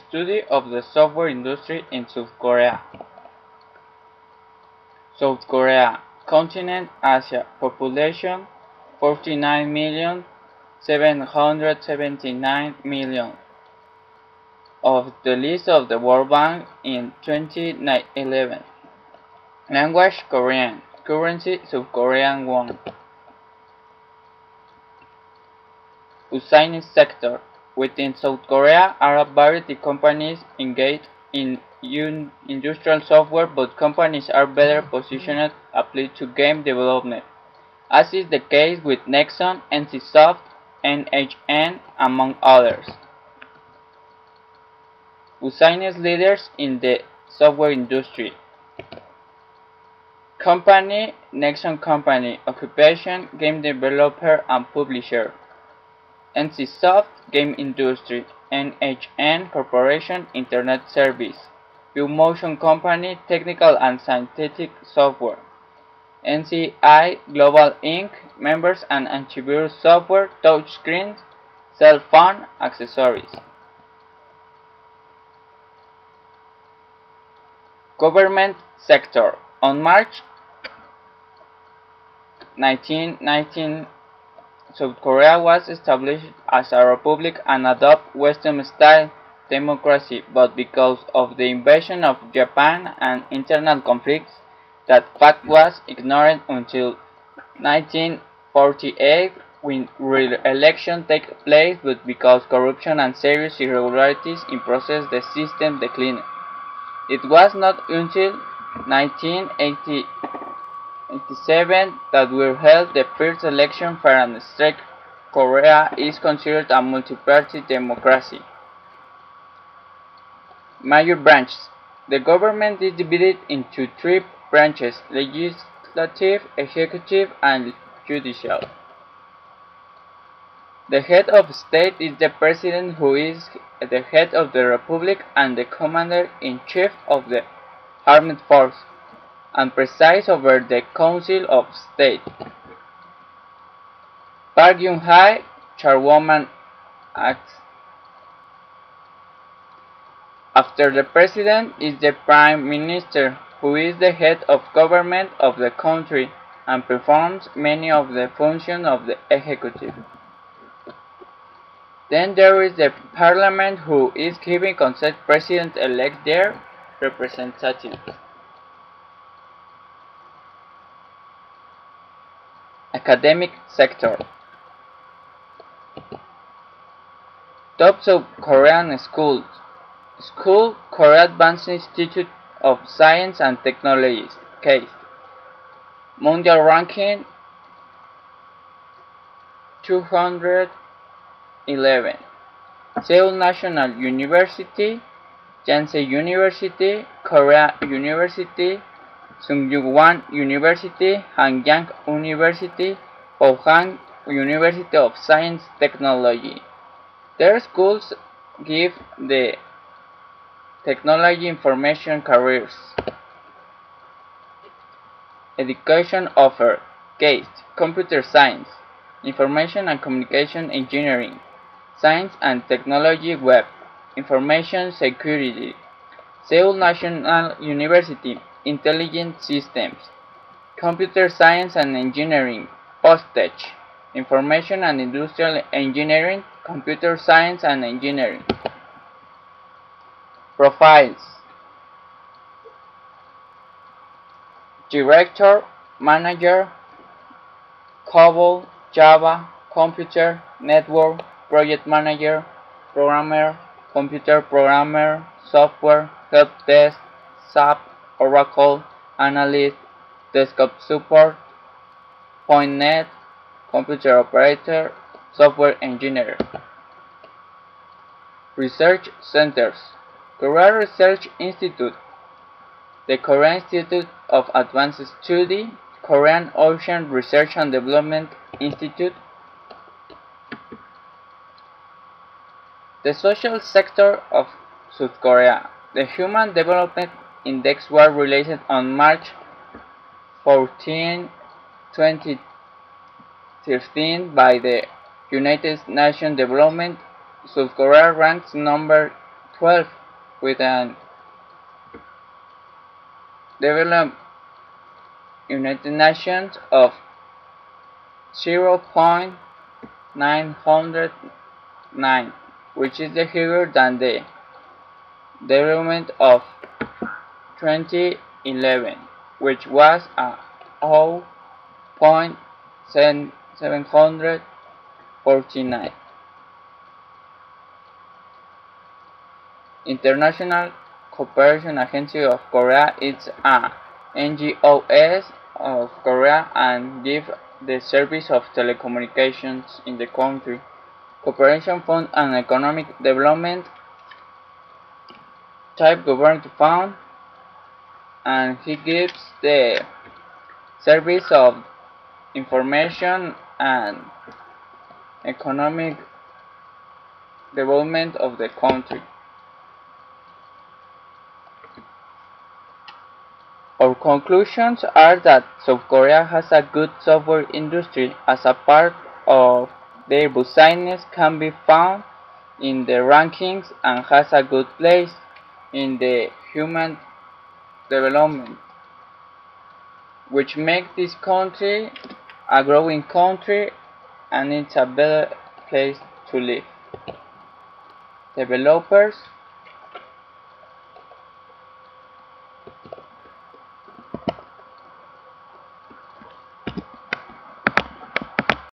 Study of the software industry in South Korea. South Korea, continent Asia, population 49,779,000,000 of the list of the World Bank in 2011. Language Korean, currency South Korean won. Business sector. Within South Korea are a variety of companies engaged in industrial software, but companies are better positioned applied to game development, as is the case with Nexon, NCSoft, NHN, among others. Business leaders in the software industry. Company, Nexon Company. Occupation, game developer and publisher. NCSoft, game industry. NHN Corporation, internet service. ViewMotion Company, technical and scientific software. NCI Global Inc., members and antivirus software, touchscreens, cell phone accessories. Government sector. On March 1919, South Korea was established as a republic and adopted Western-style democracy, but because of the invasion of Japan and internal conflicts, that fact was ignored until 1948, when re-election took place, but because corruption and serious irregularities in process the system declined. It was not until 1987 that were held the first election fair and straight. Korea is considered a multi-party democracy. Major branches. The government is divided into three branches: legislative, executive, and judicial. The head of state is the president, who is the head of the republic and the commander-in-chief of the armed force, and presides over the Council of State. Park Geun-hye, chairwoman, acts. After the president is the prime minister, who is the head of government of the country and performs many of the functions of the executive. Then there is the parliament, who is given consent president-elect their representatives. Academic sector. Top South Korean schools. School, Korea Advanced Institute of Science and Technology, KAIST. Mundial ranking 211. Seoul National University, Yonsei University, Korea University, Sungkyunkwan University, Hanyang University, Pohang University of Science Technology. Their schools give the technology information careers. Education offer: KAIST, Computer Science, Information and Communication Engineering, Science and Technology Web, Information Security. Seoul National University, Intelligent Systems, Computer Science and Engineering, Postage, Information and Industrial Engineering, Computer Science and Engineering. Profiles: Director, Manager, COBOL, Java, Computer, Network, Project Manager, Programmer, Computer Programmer, Software, Help Desk, SAP, Oracle, Analyst, Desktop Support, PointNet, Computer Operator, Software Engineer. Research Centers: Korea Research Institute, the Korean Institute of Advanced Study, Korean Ocean Research and Development Institute, The social sector of South Korea. The Human Development Index was released on March 14, 2013 by the United Nations Development. South Korea ranks number 12 with an developed United Nations of 0.909, which is higher than the development of 2011, which was a 0.749. International Cooperation Agency of Korea is a NGOs of Korea and give the service of telecommunications in the country, cooperation fund and economic development type government fund, and he gives the service of information and economic development of the country. Our conclusions are that South Korea has a good software industry as a part of their business can be found in the rankings and has a good place in the human development, which makes this country a growing country and it's a better place to live. Developers